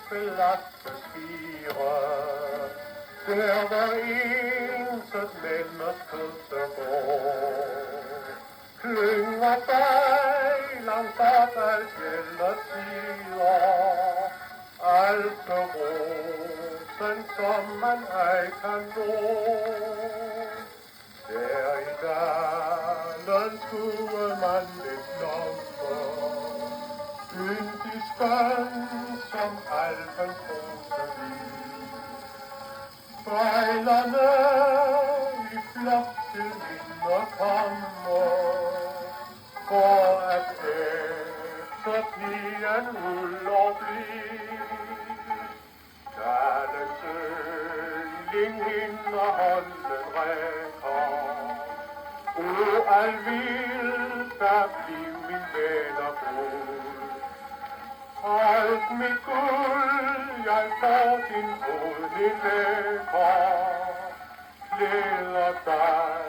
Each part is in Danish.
Belagte spire, der var intet menneske til går. Klynger sig langt bort af fjellets sider, alt er rosen, som man ej kan nå. Der i dalen skue man lidt blomster, yndig skøn som Alpens rosevis. Spejlerne i flok til minder kommer, for at efterpigen uller blive. Dalens yndling hinder hånden rækker, o alvild, der bliv min venner god. Alt mit guld, jeg får din fod i lækker, klæder dig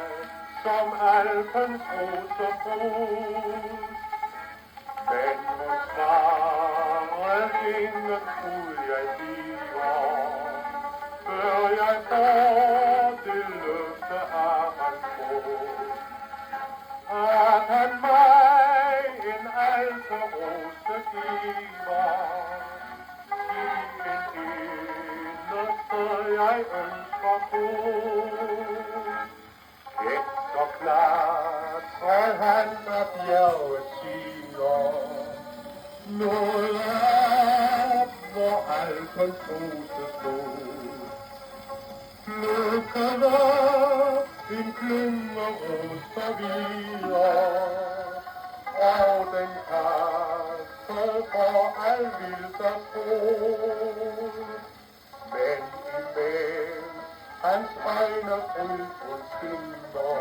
som Alpens rosebrud. Men må svare ingen ud jeg giver, før jeg får det løfte af hans fod, at han mig en alperose giver, i en eneste jeg ønsker god. Kægt og klart træd han af bjerget siger, noget op, hvor Alpens rose stod. Plukkede en klynge roser videre, og den kastede for alvilders fod. Men imens hans øjne ulven skinner,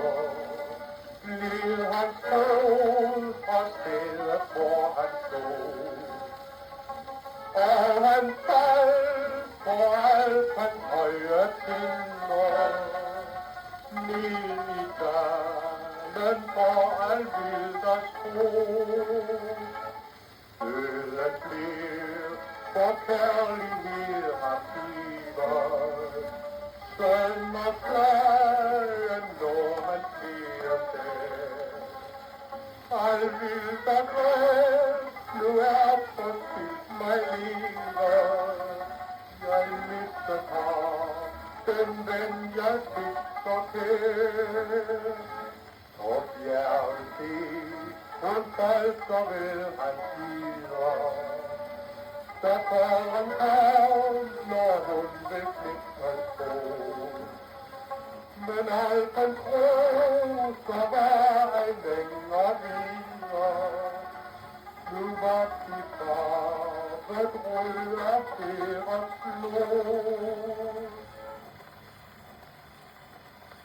bliver hans fod fra stedet, hvor han stod. Og han faldt på Alpens høje tinder, ned i dalen for alvilders fod. Døden blev for kærlighed har givet, søn og flagen når han bliver der. Alvilder græd, nu er forfyldt mig livet. Jeg mistede ham, den ven jeg fik så kær. Og bjerget han falder ved hans sider, da faren kom, når hun vil knikke hans fod. Men Alpens roser var ej længere videre, nu var de farvet røde af deres blod.